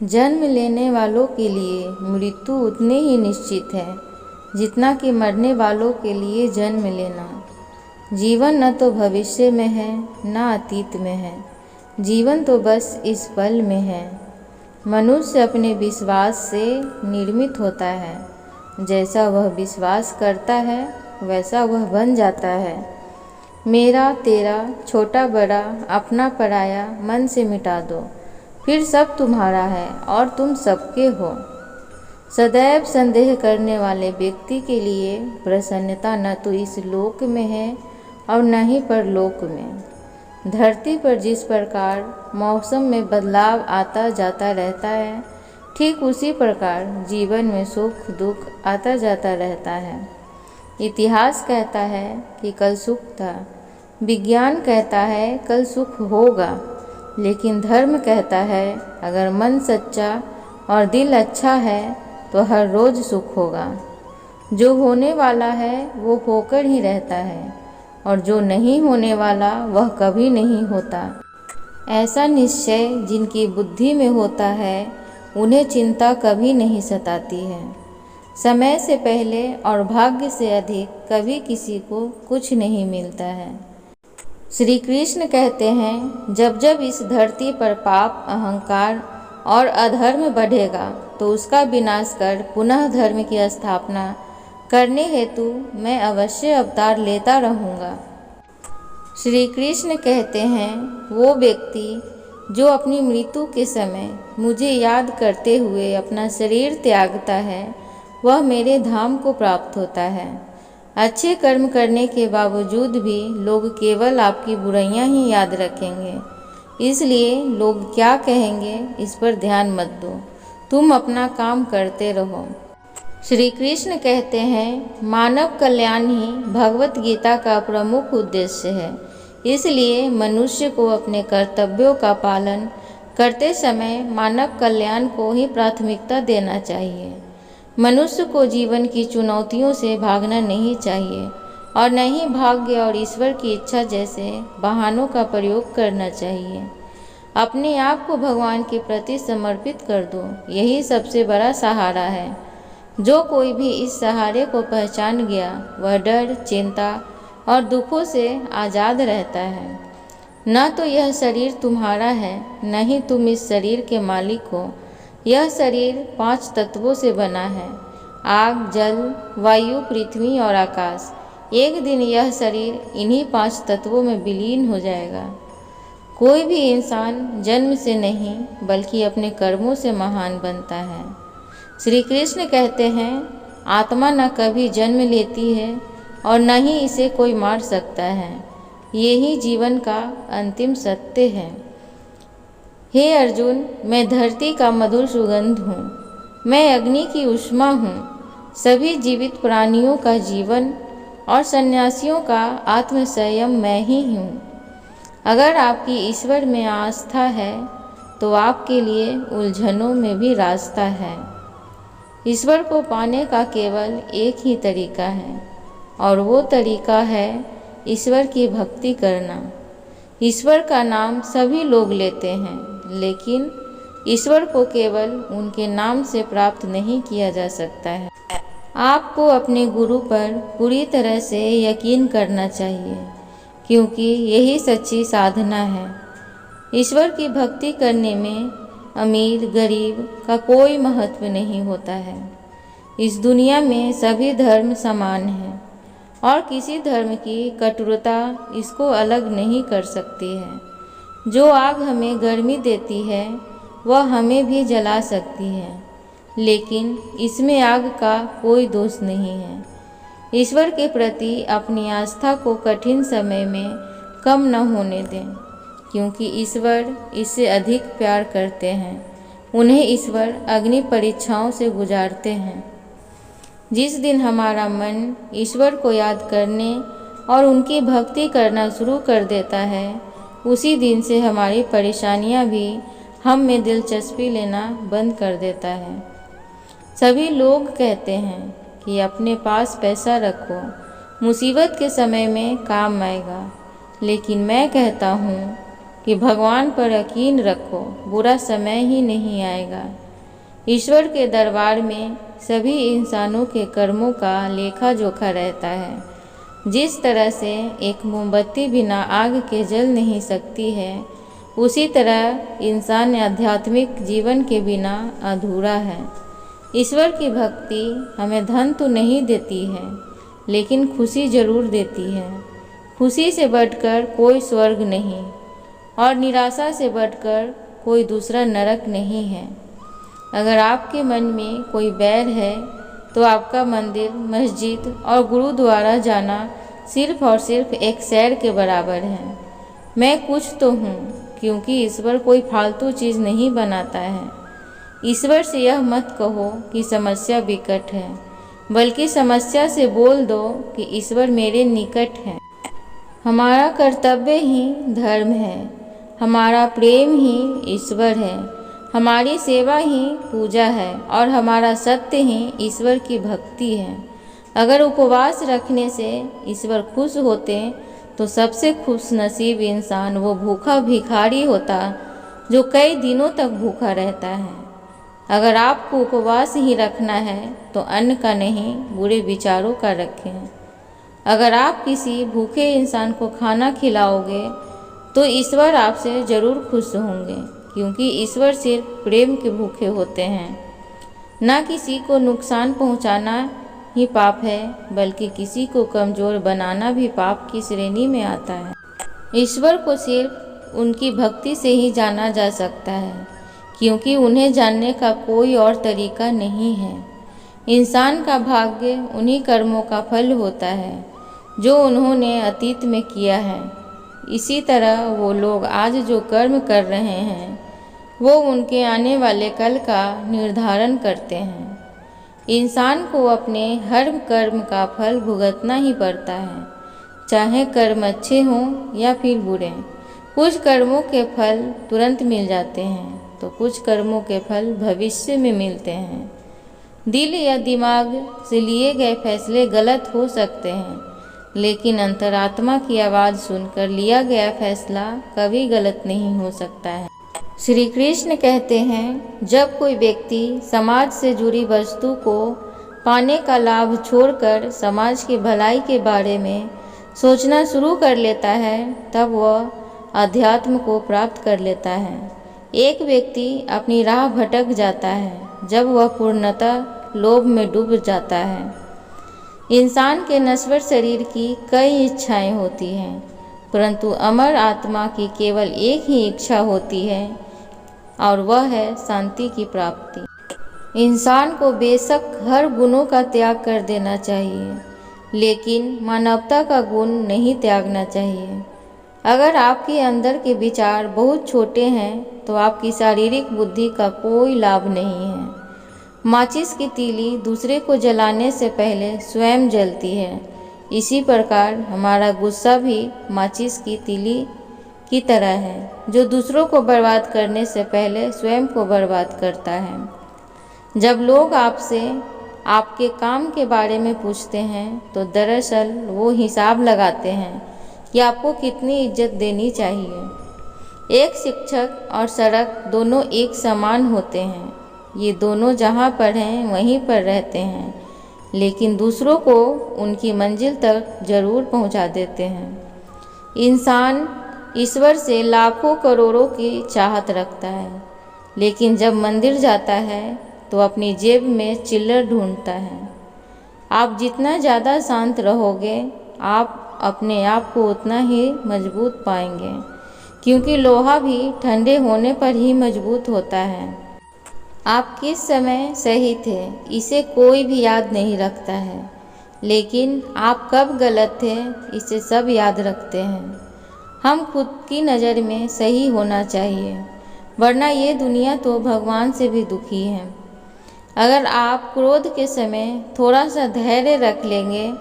जन्म लेने वालों के लिए मृत्यु उतनी ही निश्चित है जितना कि मरने वालों के लिए जन्म लेना। जीवन न तो भविष्य में है न अतीत में है, जीवन तो बस इस पल में है। मनुष्य अपने विश्वास से निर्मित होता है, जैसा वह विश्वास करता है वैसा वह बन जाता है। मेरा तेरा छोटा बड़ा अपना पराया मन से मिटा दो, फिर सब तुम्हारा है और तुम सबके हो। सदैव संदेह करने वाले व्यक्ति के लिए प्रसन्नता न तो इस लोक में है और न ही परलोक में। धरती पर जिस प्रकार मौसम में बदलाव आता जाता रहता है, ठीक उसी प्रकार जीवन में सुख दुख आता जाता रहता है। इतिहास कहता है कि कल सुख था, विज्ञान कहता है कल सुख होगा, लेकिन धर्म कहता है अगर मन सच्चा और दिल अच्छा है तो हर रोज़ सुख होगा। जो होने वाला है वो होकर ही रहता है और जो नहीं होने वाला वह कभी नहीं होता। ऐसा निश्चय जिनकी बुद्धि में होता है उन्हें चिंता कभी नहीं सताती है। समय से पहले और भाग्य से अधिक कभी किसी को कुछ नहीं मिलता है। श्री कृष्ण कहते हैं जब जब इस धरती पर पाप अहंकार और अधर्म बढ़ेगा तो उसका विनाश कर पुनः धर्म की स्थापना करने हेतु मैं अवश्य अवतार लेता रहूँगा। श्री कृष्ण कहते हैं वो व्यक्ति जो अपनी मृत्यु के समय मुझे याद करते हुए अपना शरीर त्यागता है वह मेरे धाम को प्राप्त होता है। अच्छे कर्म करने के बावजूद भी लोग केवल आपकी बुराइयां ही याद रखेंगे, इसलिए लोग क्या कहेंगे इस पर ध्यान मत दो, तुम अपना काम करते रहो। श्री कृष्ण कहते हैं मानव कल्याण ही भगवत गीता का प्रमुख उद्देश्य है, इसलिए मनुष्य को अपने कर्तव्यों का पालन करते समय मानव कल्याण को ही प्राथमिकता देना चाहिए। मनुष्य को जीवन की चुनौतियों से भागना नहीं चाहिए और न ही भाग्य और ईश्वर की इच्छा जैसे बहानों का प्रयोग करना चाहिए। अपने आप को भगवान के प्रति समर्पित कर दो, यही सबसे बड़ा सहारा है। जो कोई भी इस सहारे को पहचान गया वह डर चिंता और दुखों से आज़ाद रहता है। न तो यह शरीर तुम्हारा है न ही तुम इस शरीर के मालिक हो। यह शरीर 5 तत्वों से बना है, आग जल वायु पृथ्वी और आकाश। एक दिन यह शरीर इन्हीं 5 तत्वों में विलीन हो जाएगा। कोई भी इंसान जन्म से नहीं बल्कि अपने कर्मों से महान बनता है। श्री कृष्ण कहते हैं आत्मा न कभी जन्म लेती है और न ही इसे कोई मार सकता है, यही जीवन का अंतिम सत्य है। हे अर्जुन, मैं धरती का मधुर सुगंध हूँ, मैं अग्नि की ऊष्मा हूँ, सभी जीवित प्राणियों का जीवन और सन्यासियों का आत्मसंयम मैं ही हूँ। अगर आपकी ईश्वर में आस्था है तो आपके लिए उलझनों में भी रास्ता है। ईश्वर को पाने का केवल एक ही तरीका है और वो तरीका है ईश्वर की भक्ति करना। ईश्वर का नाम सभी लोग लेते हैं, लेकिन ईश्वर को केवल उनके नाम से प्राप्त नहीं किया जा सकता है। आपको अपने गुरु पर पूरी तरह से यकीन करना चाहिए, क्योंकि यही सच्ची साधना है। ईश्वर की भक्ति करने में अमीर गरीब का कोई महत्व नहीं होता है। इस दुनिया में सभी धर्म समान हैं और किसी धर्म की कटुरता इसको अलग नहीं कर सकती है। जो आग हमें गर्मी देती है वह हमें भी जला सकती है, लेकिन इसमें आग का कोई दोष नहीं है। ईश्वर के प्रति अपनी आस्था को कठिन समय में कम न होने दें, क्योंकि ईश्वर इससे अधिक प्यार करते हैं। उन्हें ईश्वर अग्नि परीक्षाओं से गुजारते हैं। जिस दिन हमारा मन ईश्वर को याद करने और उनकी भक्ति करना शुरू कर देता है, उसी दिन से हमारी परेशानियां भी हम में दिलचस्पी लेना बंद कर देता है। सभी लोग कहते हैं कि अपने पास पैसा रखो, मुसीबत के समय में काम आएगा, लेकिन मैं कहता हूँ कि भगवान पर यकीन रखो, बुरा समय ही नहीं आएगा। ईश्वर के दरबार में सभी इंसानों के कर्मों का लेखा जोखा रहता है। जिस तरह से एक मोमबत्ती बिना आग के जल नहीं सकती है, उसी तरह इंसान आध्यात्मिक जीवन के बिना अधूरा है। ईश्वर की भक्ति हमें धन तो नहीं देती है, लेकिन खुशी जरूर देती है। खुशी से बढ़कर कोई स्वर्ग नहीं और निराशा से बढ़कर कोई दूसरा नरक नहीं है। अगर आपके मन में कोई बैर है तो आपका मंदिर, मस्जिद और गुरुद्वारा जाना सिर्फ और सिर्फ एक सैर के बराबर है। मैं कुछ तो हूँ, क्योंकि ईश्वर कोई फालतू चीज़ नहीं बनाता है। ईश्वर से यह मत कहो कि समस्या विकट है, बल्कि समस्या से बोल दो कि ईश्वर मेरे निकट है। हमारा कर्तव्य ही धर्म है, हमारा प्रेम ही ईश्वर है, हमारी सेवा ही पूजा है और हमारा सत्य ही ईश्वर की भक्ति है। अगर उपवास रखने से ईश्वर खुश होते तो सबसे खुश नसीब इंसान वो भूखा भिखारी होता जो कई दिनों तक भूखा रहता है। अगर आपको उपवास ही रखना है तो अन्न का नहीं, बुरे विचारों का रखें। अगर आप किसी भूखे इंसान को खाना खिलाओगे तो ईश्वर आपसे ज़रूर खुश होंगे, क्योंकि ईश्वर सिर्फ प्रेम के भूखे होते हैं। ना किसी को नुकसान पहुंचाना ही पाप है, बल्कि किसी को कमज़ोर बनाना भी पाप की श्रेणी में आता है। ईश्वर को सिर्फ उनकी भक्ति से ही जाना जा सकता है, क्योंकि उन्हें जानने का कोई और तरीका नहीं है। इंसान का भाग्य उन्हीं कर्मों का फल होता है जो उन्होंने अतीत में किया है। इसी तरह वो लोग आज जो कर्म कर रहे हैं वो उनके आने वाले कल का निर्धारण करते हैं। इंसान को अपने हर कर्म का फल भुगतना ही पड़ता है, चाहे कर्म अच्छे हों या फिर बुरे। कुछ कर्मों के फल तुरंत मिल जाते हैं तो कुछ कर्मों के फल भविष्य में मिलते हैं। दिल या दिमाग से लिए गए फैसले गलत हो सकते हैं, लेकिन अंतरात्मा की आवाज़ सुनकर लिया गया फैसला कभी गलत नहीं हो सकता है। श्री कृष्ण कहते हैं, जब कोई व्यक्ति समाज से जुड़ी वस्तु को पाने का लाभ छोड़कर समाज की भलाई के बारे में सोचना शुरू कर लेता है, तब वह अध्यात्म को प्राप्त कर लेता है। एक व्यक्ति अपनी राह भटक जाता है जब वह पूर्णतः लोभ में डूब जाता है। इंसान के नश्वर शरीर की कई इच्छाएं होती हैं, परंतु अमर आत्मा की केवल एक ही इच्छा होती है और वह है शांति की प्राप्ति। इंसान को बेशक हर गुणों का त्याग कर देना चाहिए, लेकिन मानवता का गुण नहीं त्यागना चाहिए। अगर आपके अंदर के विचार बहुत छोटे हैं तो आपकी शारीरिक बुद्धि का कोई लाभ नहीं है। माचिस की तीली दूसरे को जलाने से पहले स्वयं जलती है। इसी प्रकार हमारा गुस्सा भी माचिस की तीली की तरह है, जो दूसरों को बर्बाद करने से पहले स्वयं को बर्बाद करता है। जब लोग आपसे आपके काम के बारे में पूछते हैं तो दरअसल वो हिसाब लगाते हैं कि आपको कितनी इज्जत देनी चाहिए। एक शिक्षक और सड़क दोनों एक समान होते हैं। ये दोनों जहाँ पर हैं वहीं पर रहते हैं, लेकिन दूसरों को उनकी मंजिल तक जरूर पहुँचा देते हैं। इंसान ईश्वर से लाखों करोड़ों की चाहत रखता है, लेकिन जब मंदिर जाता है तो अपनी जेब में चिल्लर ढूंढता है। आप जितना ज़्यादा शांत रहोगे, आप अपने आप को उतना ही मजबूत पाएंगे, क्योंकि लोहा भी ठंडे होने पर ही मजबूत होता है। आप किस समय सही थे इसे कोई भी याद नहीं रखता है, लेकिन आप कब गलत थे इसे सब याद रखते हैं। हम खुद की नज़र में सही होना चाहिए, वरना ये दुनिया तो भगवान से भी दुखी है। अगर आप क्रोध के समय थोड़ा सा धैर्य रख लेंगे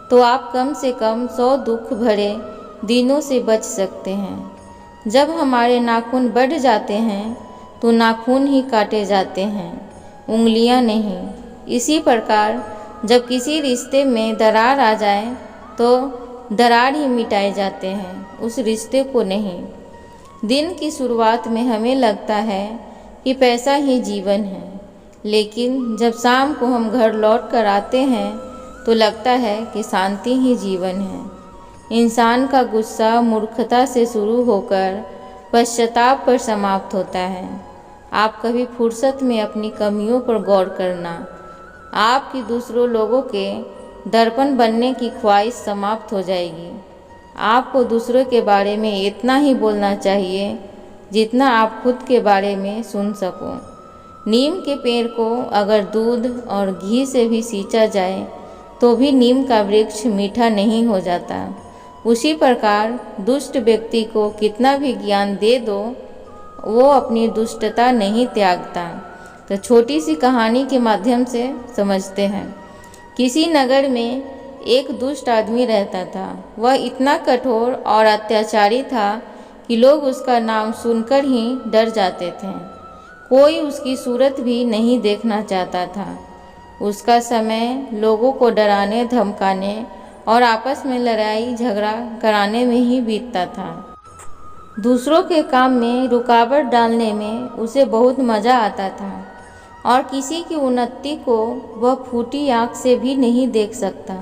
तो आप कम से कम 100 दुख भरे दिनों से बच सकते हैं। जब हमारे नाखून बढ़ जाते हैं तो नाखून ही काटे जाते हैं, उंगलियां नहीं। इसी प्रकार जब किसी रिश्ते में दरार आ जाए तो दरार ही मिटाए जाते हैं, उस रिश्ते को नहीं। दिन की शुरुआत में हमें लगता है कि पैसा ही जीवन है, लेकिन जब शाम को हम घर लौट कर आते हैं तो लगता है कि शांति ही जीवन है। इंसान का गुस्सा मूर्खता से शुरू होकर पश्चाताप पर समाप्त होता है। आप कभी फुर्सत में अपनी कमियों पर गौर करना। आपकी दूसरों लोगों के दर्पण बनने की ख्वाहिश समाप्त हो जाएगी। आपको दूसरों के बारे में इतना ही बोलना चाहिए जितना आप खुद के बारे में सुन सको। नीम के पेड़ को अगर दूध और घी से भी सींचा जाए तो भी नीम का वृक्ष मीठा नहीं हो जाता। उसी प्रकार दुष्ट व्यक्ति को कितना भी ज्ञान दे दो, वो अपनी दुष्टता नहीं त्यागता। तो छोटी सी कहानी के माध्यम से समझते हैं। किसी नगर में एक दुष्ट आदमी रहता था। वह इतना कठोर और अत्याचारी था कि लोग उसका नाम सुनकर ही डर जाते थे। कोई उसकी सूरत भी नहीं देखना चाहता था। उसका समय लोगों को डराने धमकाने और आपस में लड़ाई झगड़ा कराने में ही बीतता था। दूसरों के काम में रुकावट डालने में उसे बहुत मज़ा आता था और किसी की उन्नति को वह फूटी आँख से भी नहीं देख सकता।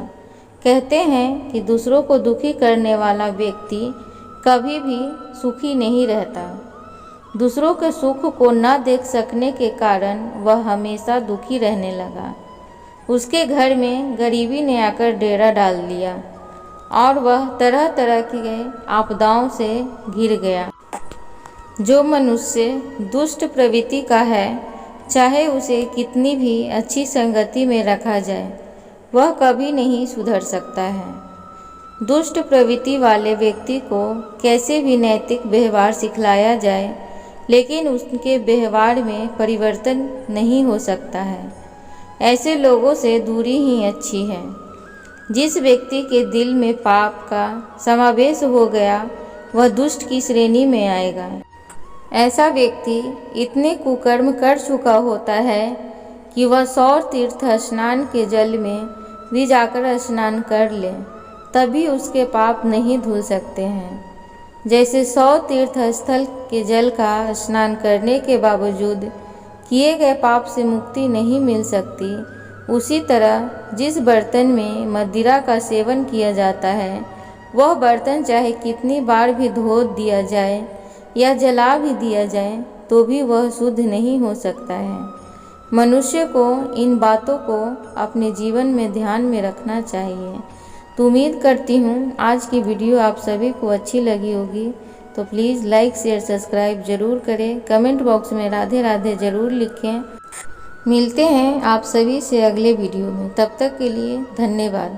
कहते हैं कि दूसरों को दुखी करने वाला व्यक्ति कभी भी सुखी नहीं रहता। दूसरों के सुख को न देख सकने के कारण वह हमेशा दुखी रहने लगा। उसके घर में गरीबी ने आकर डेरा डाल लिया और वह तरह तरह की आपदाओं से घिर गया। जो मनुष्य दुष्ट प्रवृत्ति का है, चाहे उसे कितनी भी अच्छी संगति में रखा जाए, वह कभी नहीं सुधर सकता है। दुष्ट प्रवृत्ति वाले व्यक्ति को कैसे भी नैतिक व्यवहार सिखलाया जाए, लेकिन उसके व्यवहार में परिवर्तन नहीं हो सकता है। ऐसे लोगों से दूरी ही अच्छी है। जिस व्यक्ति के दिल में पाप का समावेश हो गया, वह दुष्ट की श्रेणी में आएगा। ऐसा व्यक्ति इतने कुकर्म कर चुका होता है कि वह 100 तीर्थ स्नान के जल में भी जाकर स्नान कर ले, तभी उसके पाप नहीं धुल सकते हैं। जैसे 100 तीर्थ स्थल के जल का स्नान करने के बावजूद किए गए पाप से मुक्ति नहीं मिल सकती, उसी तरह जिस बर्तन में मदिरा का सेवन किया जाता है, वह बर्तन चाहे कितनी बार भी धो दिया जाए या जला भी दिया जाए तो भी वह शुद्ध नहीं हो सकता है। मनुष्य को इन बातों को अपने जीवन में ध्यान में रखना चाहिए। तो उम्मीद करती हूँ आज की वीडियो आप सभी को अच्छी लगी होगी। तो प्लीज़ लाइक शेयर सब्सक्राइब ज़रूर करें। कमेंट बॉक्स में राधे राधे ज़रूर लिखें। मिलते हैं आप सभी से अगले वीडियो में। तब तक के लिए धन्यवाद।